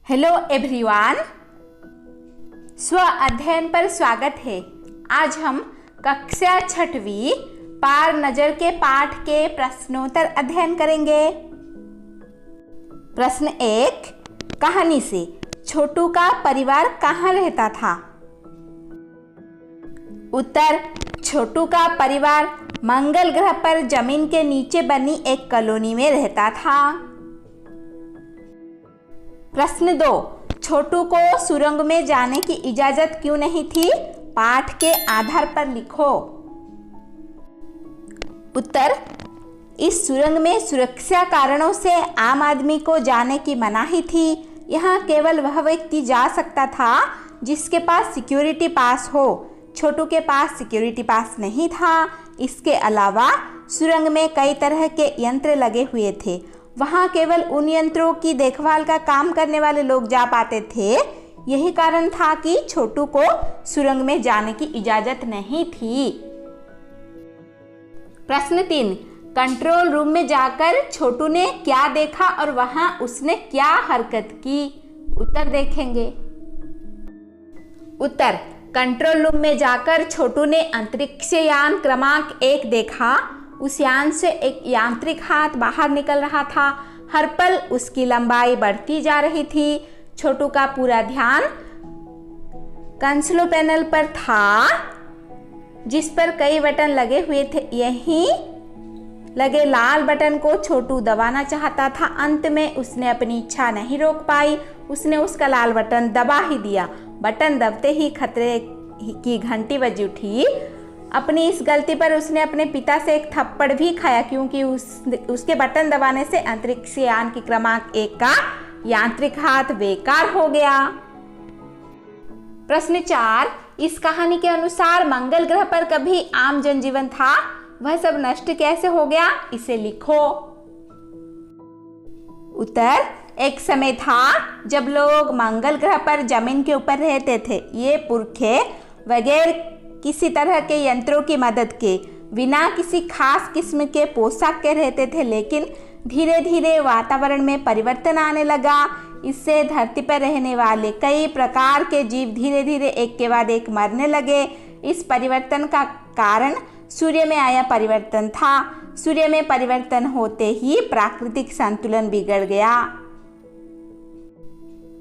Hello everyone, स्व अध्ययन पर स्वागत है। आज हम कक्षा 6वीं पार नजर के पाठ के प्रश्नोत्तर अध्ययन करेंगे। प्रश्न 1, कहानी से छोटू का परिवार कहाँ रहता था? उत्तर, छोटू का परिवार मंगल ग्रह पर जमीन के नीचे बनी एक कॉलोनी में रहता था। प्रश्न 2, छोटू को सुरंग में जाने की इजाजत क्यों नहीं थी? पाठ के आधार पर लिखो। उत्तर, इस सुरंग में सुरक्षा कारणों से आम आदमी को जाने की मनाही थी। यहाँ केवल वह व्यक्ति जा सकता था जिसके पास सिक्योरिटी पास हो। छोटू के पास सिक्योरिटी पास नहीं था। इसके अलावा सुरंग में कई तरह के यंत्र लगे हुए थे। वहाँ केवल उन यंत्रों की देखभाल का काम करने वाले लोग जा पाते थे। यही कारण था कि छोटू को सुरंग में जाने की इजाजत नहीं थी। प्रश्न 3, कंट्रोल रूम में जाकर छोटू ने क्या देखा और वहां उसने क्या हरकत की? उत्तर देखेंगे। उत्तर, कंट्रोल रूम में जाकर छोटू ने अंतरिक्ष यान क्रमांक 1 देखा। उस यान से एक यांत्रिक हाथ बाहर निकल रहा था। हर पल उसकी लंबाई बढ़ती जा रही थी। छोटू का पूरा ध्यान कंसोल पैनल पर था, जिस पर कई बटन लगे हुए थे। यहीं लगे लाल बटन को छोटू दबाना चाहता था। अंत में उसने अपनी इच्छा नहीं रोक पाई। उसने उसका लाल बटन दबा ही दिया। बटन दबते ही खतरे की घंटी बज उठी। अपनी इस गलती पर उसने अपने पिता से एक थप्पड़ भी खाया, क्योंकि उसके बटन दबाने से अंतरिक्ष यान की क्रमांक 1 का यांत्रिक हाथ बेकार हो गया। प्रश्न 4, इस कहानी के अनुसार मंगल ग्रह पर कभी आम जनजीवन था? वह सब नष्ट कैसे हो गया? इसे लिखो। उत्तर, एक समय था जब लोग मंगल ग्रह पर जमीन के ऊपर रहते थे। ये पुरखे बगैर किसी तरह के यंत्रों की मदद के, बिना किसी खास किस्म के पोशाक के रहते थे। लेकिन धीरे धीरे वातावरण में परिवर्तन आने लगा। इससे धरती पर रहने वाले कई प्रकार के जीव धीरे धीरे एक के बाद एक मरने लगे। इस परिवर्तन का कारण सूर्य में आया परिवर्तन था। सूर्य में परिवर्तन होते ही प्राकृतिक संतुलन बिगड़ गया।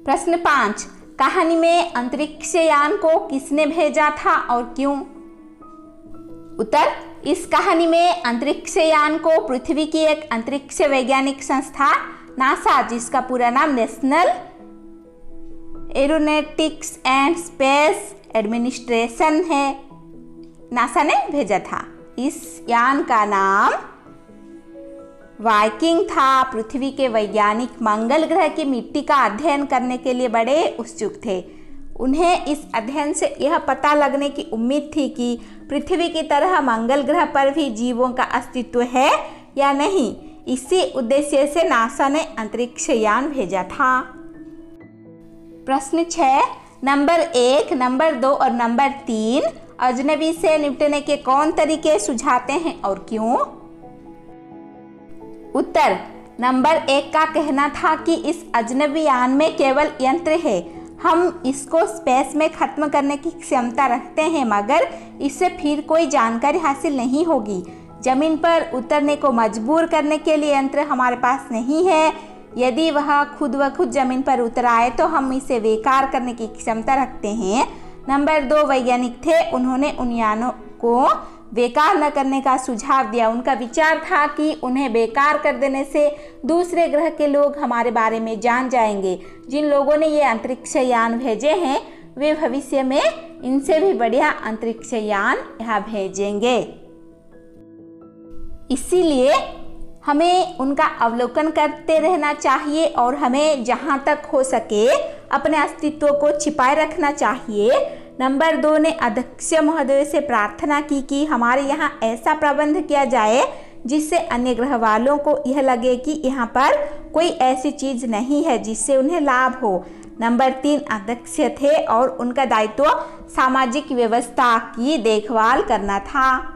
प्रश्न 5, कहानी में अंतरिक्ष यान को किसने भेजा था और क्यों? उत्तर, इस कहानी में अंतरिक्ष यान को पृथ्वी की एक अंतरिक्ष वैज्ञानिक संस्था नासा, जिसका पूरा नाम national aeronautics and space administration है, नासा ने भेजा था। इस यान का नाम वाइकिंग था। पृथ्वी के वैज्ञानिक मंगल ग्रह की मिट्टी का अध्ययन करने के लिए बड़े उत्सुक थे। उन्हें इस अध्ययन से यह पता लगने की उम्मीद थी कि पृथ्वी की तरह मंगल ग्रह पर भी जीवों का अस्तित्व है या नहीं। इसी उद्देश्य से नासा ने अंतरिक्ष यान भेजा था। प्रश्न 6, नंबर 1, नंबर 2 और नंबर 3 अजनबी से निपटने के कौन तरीके सुझाते हैं और क्यों? उत्तर, नंबर 1 का कहना था कि इस अजनबी यान में केवल यंत्र है। हम इसको स्पेस में खत्म करने की क्षमता रखते हैं, मगर इससे फिर कोई जानकारी हासिल नहीं होगी। जमीन पर उतरने को मजबूर करने के लिए यंत्र हमारे पास नहीं है। यदि वह खुद ब खुद जमीन पर उतर आए तो हम इसे बेकार करने की क्षमता रखते हैं। नंबर 2 वैज्ञानिक थे। उन्होंने उन यानों को बेकार न करने का सुझाव दिया। उनका विचार था कि उन्हें बेकार कर देने से दूसरे ग्रह के लोग हमारे बारे में जान जाएंगे। जिन लोगों ने ये अंतरिक्ष यान भेजे हैं, वे भविष्य में इनसे भी बढ़िया अंतरिक्ष यान यहाँ भेजेंगे। इसीलिए हमें उनका अवलोकन करते रहना चाहिए और हमें जहाँ तक हो सके अपने अस्तित्व को छिपाए रखना चाहिए। नंबर 2 ने अध्यक्ष महोदय से प्रार्थना की कि हमारे यहाँ ऐसा प्रबंध किया जाए जिससे अन्य ग्रह वालों को यह लगे कि यहाँ पर कोई ऐसी चीज नहीं है जिससे उन्हें लाभ हो। नंबर 3 अध्यक्ष थे और उनका दायित्व सामाजिक व्यवस्था की देखभाल करना था।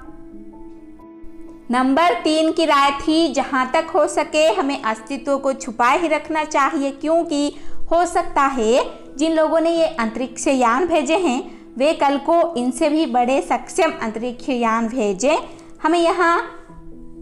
नंबर 3 की राय थी, जहाँ तक हो सके हमें अस्तित्व को छुपाए ही रखना चाहिए, क्योंकि हो सकता है जिन लोगों ने ये अंतरिक्ष यान भेजे हैं वे कल को इनसे भी बड़े सक्षम अंतरिक्ष यान भेजें। हमें यहाँ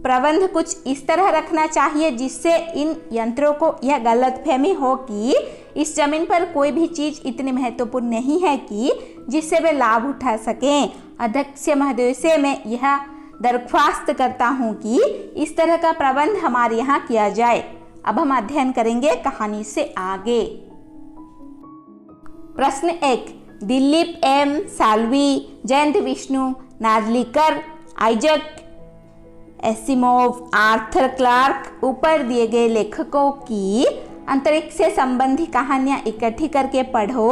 प्रबंध कुछ इस तरह रखना चाहिए जिससे इन यंत्रों को यह गलतफहमी हो कि इस जमीन पर कोई भी चीज़ इतनी महत्वपूर्ण नहीं है कि जिससे वे लाभ उठा सकें। अध्यक्ष महोदय से मैं यह दरख्वास्त करता हूँ कि इस तरह का प्रबंध हमारे यहाँ किया जाए। अब हम अध्ययन करेंगे कहानी से आगे। प्रश्न 1। Dilip M Salvi, Jayant Vishnu Narlikar, Isaac Asimov, Arthur Clarke ऊपर दिए गए लेखकों की अंतरिक्ष से संबंधी कहानियाँ इकट्ठी करके पढ़ो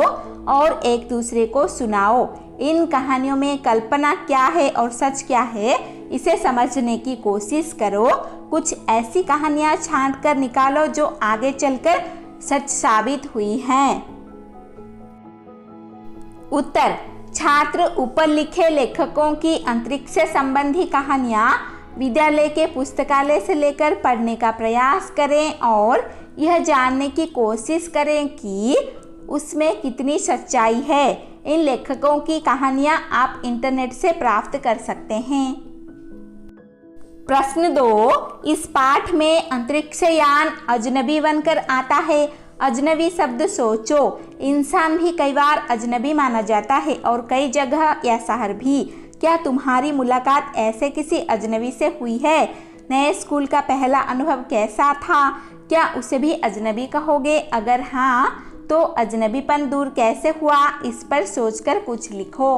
और एक दूसरे को सुनाओ। इन कहानियों में कल्पना क्या है और सच क्या है इसे समझने की कोशिश करो। कुछ ऐसी कहानियाँ छांट कर निकालो जो आगे चलकर सच साबित हुई हैं। उत्तर। छात्र ऊपर लिखे लेखकों की अंतरिक्ष से संबंधी कहानियाँ विद्यालय के पुस्तकालय से लेकर पढ़ने का प्रयास करें और यह जानने की कोशिश करें कि उसमें कितनी सच्चाई है। इन लेखकों की कहानियाँ आप इंटरनेट से प्राप्त कर सकते हैं। प्रश्न 2। इस पाठ में अंतरिक्ष यान अजनबी बनकर आता है। अजनबी शब्द सोचो। इंसान भी कई बार अजनबी माना जाता है और कई जगह या शहर भी। क्या तुम्हारी मुलाकात ऐसे किसी अजनबी से हुई है? नए स्कूल का पहला अनुभव कैसा था? क्या उसे भी अजनबी कहोगे? अगर हाँ तो अजनबीपन दूर कैसे हुआ इस पर सोचकर कुछ लिखो।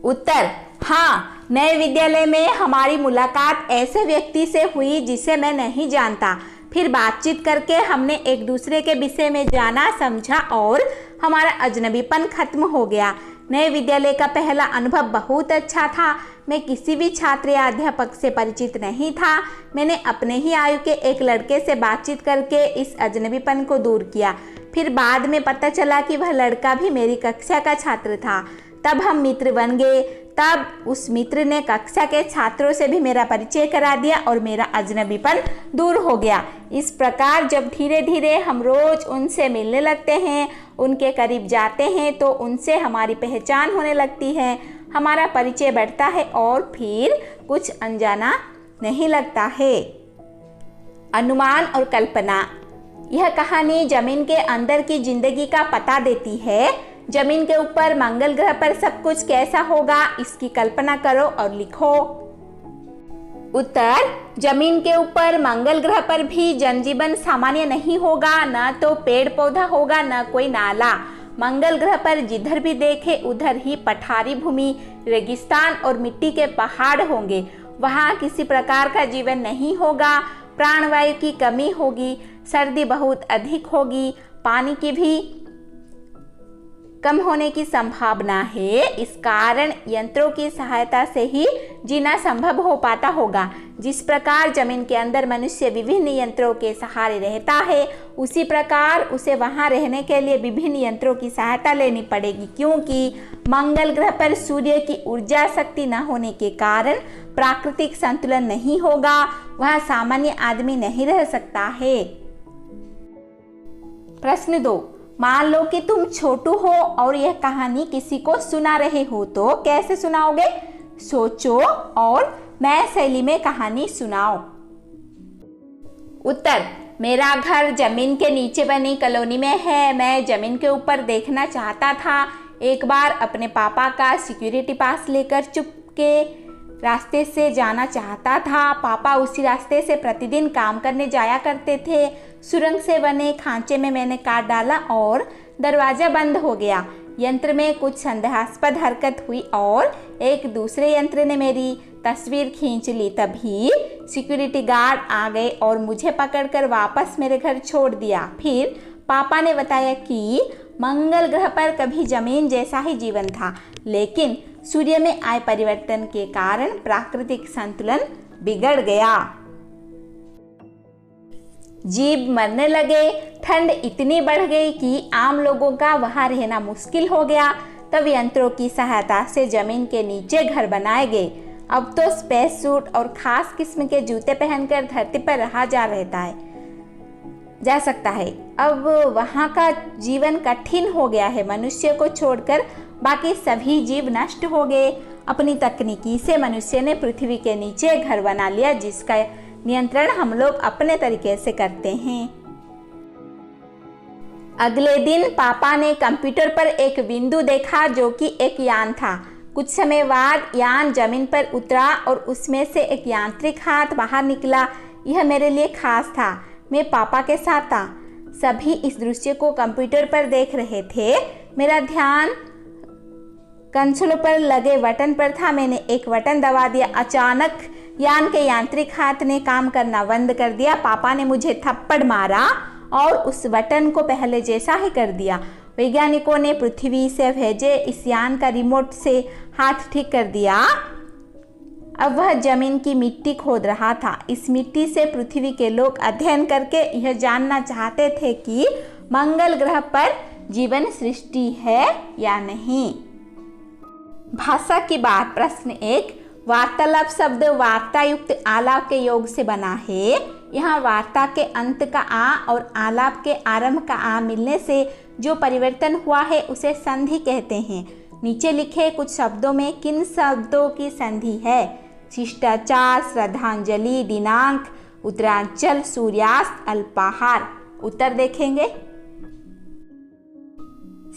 उत्तर। हाँ, नए विद्यालय में हमारी मुलाकात ऐसे व्यक्ति से हुई जिसे मैं नहीं जानता। फिर बातचीत करके हमने एक दूसरे के विषय में जाना समझा और हमारा अजनबीपन खत्म हो गया। नए विद्यालय का पहला अनुभव बहुत अच्छा था। मैं किसी भी छात्र या अध्यापक से परिचित नहीं था। मैंने अपने ही आयु के एक लड़के से बातचीत करके इस अजनबीपन को दूर किया। फिर बाद में पता चला कि वह लड़का भी मेरी कक्षा का छात्र था। तब हम मित्र बन गए। तब उस मित्र ने कक्षा के छात्रों से भी मेरा परिचय करा दिया और मेरा अजनबीपन दूर हो गया। इस प्रकार जब धीरे धीरे हम रोज उनसे मिलने लगते हैं, उनके करीब जाते हैं तो उनसे हमारी पहचान होने लगती है, हमारा परिचय बढ़ता है और फिर कुछ अनजाना नहीं लगता है। अनुमान और कल्पना। यह कहानी जमीन के अंदर की जिंदगी का पता देती है। जमीन के ऊपर मंगल ग्रह पर सब कुछ कैसा होगा इसकी कल्पना करो और लिखो। उत्तर। जमीन के ऊपर मंगल ग्रह पर भी जनजीवन सामान्य नहीं होगा। न तो पेड़ पौधा होगा न कोई नाला। मंगल ग्रह पर जिधर भी देखे उधर ही पठारी भूमि, रेगिस्तान और मिट्टी के पहाड़ होंगे। वहाँ किसी प्रकार का जीवन नहीं होगा। प्राणवायु की कमी होगी, सर्दी बहुत अधिक होगी, पानी की भी कम होने की संभावना है। इस कारण यंत्रों की सहायता से ही जीना संभव हो पाता होगा। जिस प्रकार जमीन के अंदर मनुष्य विभिन्न यंत्रों के सहारे रहता है, उसी प्रकार उसे वहां रहने के लिए विभिन्न यंत्रों की सहायता लेनी पड़ेगी, क्योंकि मंगल ग्रह पर सूर्य की ऊर्जा शक्ति न होने के कारण प्राकृतिक संतुलन नहीं होगा। वहां सामान्य आदमी नहीं रह सकता है। प्रश्न 2। मान लो कि तुम छोटू हो और यह कहानी किसी को सुना रहे हो, तो कैसे सुनाओगे? सोचो और मैं शैली में कहानी सुनाओ। उत्तर। मेरा घर जमीन के नीचे बनी कॉलोनी में है। मैं जमीन के ऊपर देखना चाहता था। एक बार अपने पापा का सिक्योरिटी पास लेकर चुपके रास्ते से जाना चाहता था। पापा उसी रास्ते से प्रतिदिन काम करने जाया करते थे। सुरंग से बने खांचे में मैंने काट डाला और दरवाज़ा बंद हो गया। यंत्र में कुछ संदेहास्पद हरकत हुई और एक दूसरे यंत्र ने मेरी तस्वीर खींच ली। तभी सिक्योरिटी गार्ड आ गए और मुझे पकड़कर वापस मेरे घर छोड़ दिया। फिर पापा ने बताया कि मंगल ग्रह पर कभी जमीन जैसा ही जीवन था, लेकिन सूर्य में आए परिवर्तन के कारण प्राकृतिक संतुलन बिगड़ गया। जीव मरने लगे। ठंड इतनी बढ़ गई कि आम लोगों का वहां रहना मुश्किल हो गया। तब यंत्रों की सहायता से जमीन के नीचे घर बनाए गए। अब तो स्पेस सूट और खास किस्म के जूते पहनकर धरती पर रहा जा रहता है। जा सकता है। अब वहाँ का जीवन कठिन हो गया है। मनुष्य को छोड़कर बाकी सभी जीव नष्ट हो गए। अपनी तकनीकी से मनुष्य ने पृथ्वी के नीचे घर बना लिया, जिसका नियंत्रण हम लोग अपने तरीके से करते हैं। अगले दिन पापा ने कंप्यूटर पर एक बिंदु देखा जो कि एक यान था। कुछ समय बाद यान जमीन पर उतरा और उसमें से एक यांत्रिक हाथ बाहर निकला। यह मेरे लिए खास था। मैं पापा के साथ था। सभी इस दृश्य को कंप्यूटर पर देख रहे थे। मेरा ध्यान कंसोल पर लगे बटन पर था। मैंने एक बटन दबा दिया। अचानक यान के यांत्रिक हाथ ने काम करना बंद कर दिया। पापा ने मुझे थप्पड़ मारा और उस बटन को पहले जैसा ही कर दिया। वैज्ञानिकों ने पृथ्वी से भेजे इस यान का रिमोट से हाथ ठीक कर दिया। अब वह जमीन की मिट्टी खोद रहा था। इस मिट्टी से पृथ्वी के लोग अध्ययन करके यह जानना चाहते थे कि मंगल ग्रह पर जीवन सृष्टि है या नहीं। भाषा की बात। प्रश्न 1, वार्तालाप शब्द वार्ता युक्त आलाप के योग से बना है। यहाँ वार्ता के अंत का आ और आलाप के आरंभ का आ मिलने से जो परिवर्तन हुआ है उसे संधि कहते हैं। नीचे लिखे कुछ शब्दों में किन शब्दों की संधि है? शिष्टाचार, श्रद्धांजलि, दिनांक, उत्तरांचल, सूर्यास्त, अल्पाहार। उत्तर देखेंगे।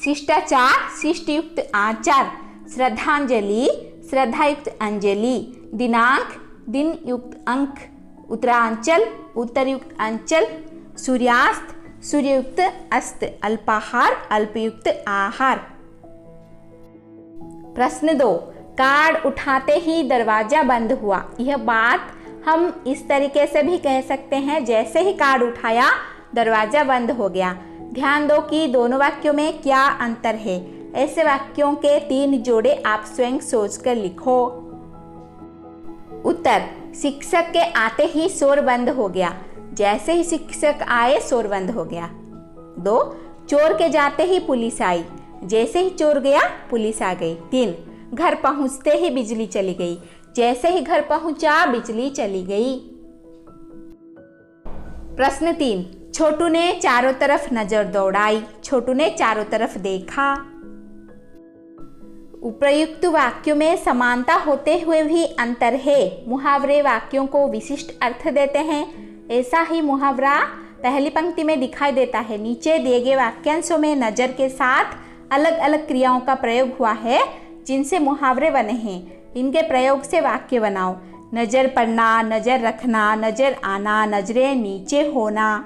शिष्टाचार शिष्ट युक्त आचार, श्रद्धांजलि श्रद्धायुक्त अंजलि, दिनांक दिन युक्त अंक, उत्तरांचल उत्तरयुक्त अंचल, सूर्यास्त सूर्ययुक्त अस्त, अल्पाहार अल्पयुक्त आहार। प्रश्न 2, कार्ड उठाते ही दरवाजा बंद हुआ। यह बात हम इस तरीके से भी कह सकते हैं, जैसे ही कार्ड उठाया दरवाजा बंद हो गया। ध्यान दो कि दोनों वाक्यों में क्या अंतर है। ऐसे वाक्यों के 3 जोड़े आप स्वयं सोचकर लिखो। उत्तर, शिक्षक के आते ही शोर बंद हो गया। जैसे ही शिक्षक आए शोर बंद हो गया। 2, चोर के जाते ही पुलिस आई। जैसे ही चोर गया पुलिस आ गई। 3, घर पहुंचते ही बिजली चली गई। जैसे ही घर पहुंचा बिजली चली गई। प्रश्न 3, छोटू ने चारों तरफ नजर दौड़ाई। छोटू ने चारों तरफ देखा। उपयुक्त वाक्यों में समानता होते हुए भी अंतर है। मुहावरे वाक्यों को विशिष्ट अर्थ देते हैं। ऐसा ही मुहावरा पहली पंक्ति में दिखाई देता है। नीचे दिए गए वाक्यांशों में नजर के साथ अलग अलग क्रियाओं का प्रयोग हुआ है जिनसे मुहावरे बने हैं। इनके प्रयोग से वाक्य बनाओ। नजर पड़ना, नजर रखना, नजर आना, नजरें नीचे होना।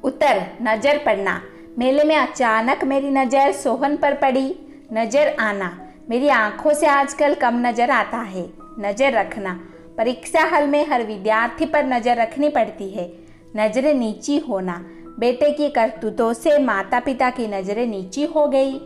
उत्तर, नजर पड़ना। मेले में अचानक मेरी नजर सोहन पर पड़ी। नजर आना, मेरी आंखों से आजकल कम नजर आता है। नजर रखना, परीक्षा हल में हर विद्यार्थी पर नजर रखनी पड़ती है। नजरें नीची होना, बेटे की करतूतों से माता पिता की नजरें नीची हो गई।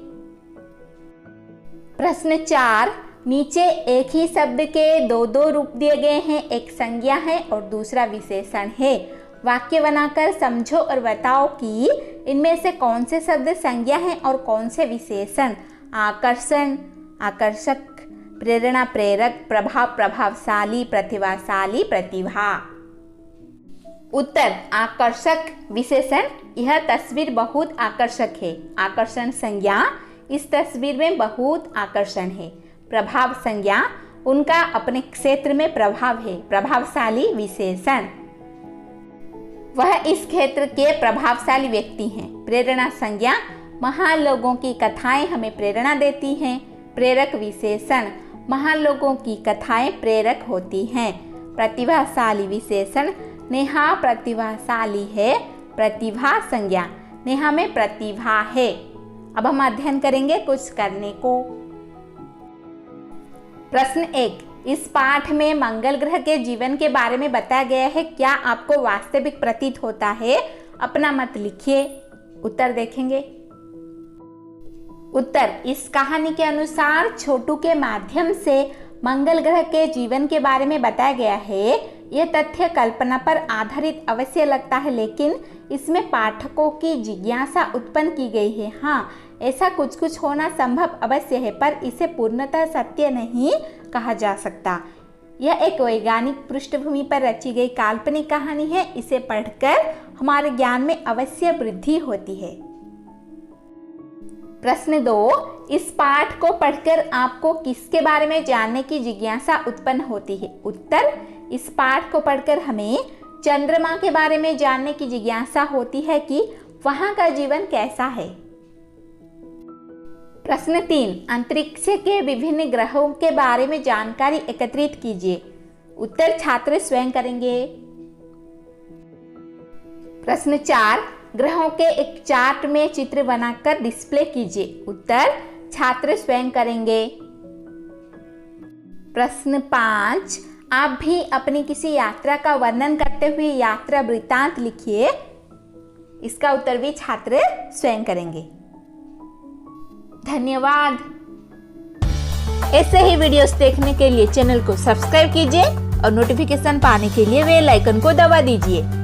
प्रश्न 4, नीचे एक ही शब्द के 2 रूप दिए गए हैं। एक संज्ञा है और दूसरा विशेषण है। वाक्य बनाकर समझो और बताओ कि इनमें से कौन से शब्द संज्ञा हैं और कौन से विशेषण। आकर्षण आकर्षक, प्रेरणा प्रेरक, प्रभाव प्रभावशाली, प्रतिभाशाली प्रतिभा। उत्तर, आकर्षक विशेषण। यह तस्वीर बहुत आकर्षक है। आकर्षण संज्ञा, इस तस्वीर में बहुत आकर्षण है। प्रभाव संज्ञा, उनका अपने क्षेत्र में प्रभाव है। प्रभावशाली विशेषण, वह इस क्षेत्र के प्रभावशाली व्यक्ति हैं। प्रेरणा संज्ञा, महान लोगों की कथाएं हमें प्रेरणा देती हैं। प्रेरक विशेषण, महान लोगों की कथाएं प्रेरक होती हैं। प्रतिभाशाली विशेषण, नेहा प्रतिभाशाली है। प्रतिभा संज्ञा, नेहा में प्रतिभा है। अब हम अध्ययन करेंगे कुछ करने को। प्रश्न 1, इस पाठ में मंगल ग्रह के जीवन के बारे में बताया गया है। क्या आपको वास्तविक प्रतीत होता है? अपना मत लिखिए। उत्तर देखेंगे। उत्तर, इस कहानी के अनुसार छोटू के माध्यम से मंगल ग्रह के जीवन के बारे में बताया गया है। यह तथ्य कल्पना पर आधारित अवश्य लगता है, लेकिन इसमें पाठकों की जिज्ञासा उत्पन्न की गई है। हाँ, ऐसा कुछ कुछ होना संभव अवश्य है, पर इसे पूर्णतः सत्य नहीं कहा जा सकता। यह एक वैज्ञानिक पृष्ठभूमि पर रची गई काल्पनिक कहानी है। इसे पढ़कर हमारे ज्ञान में अवश्य वृद्धि होती है। प्रश्न 2, इस पाठ को पढ़कर आपको किसके बारे में जानने की जिज्ञासा उत्पन्न होती है? उत्तर, इस पाठ को पढ़कर हमें चंद्रमा के बारे में जानने की जिज्ञासा होती है कि वहां का जीवन कैसा है। प्रश्न 3, अंतरिक्ष के विभिन्न ग्रहों के बारे में जानकारी एकत्रित कीजिए। उत्तर छात्र स्वयं करेंगे। प्रश्न 4, ग्रहों के एक चार्ट में चित्र बनाकर डिस्प्ले कीजिए। उत्तर छात्र स्वयं करेंगे। प्रश्न 5, आप भी अपनी किसी यात्रा का वर्णन करते हुए यात्रा वृत्तांत लिखिए। इसका उत्तर भी छात्र स्वयं करेंगे। धन्यवाद। ऐसे ही वीडियोस देखने के लिए चैनल को सब्सक्राइब कीजिए और नोटिफिकेशन पाने के लिए बेल आइकन को दबा दीजिए।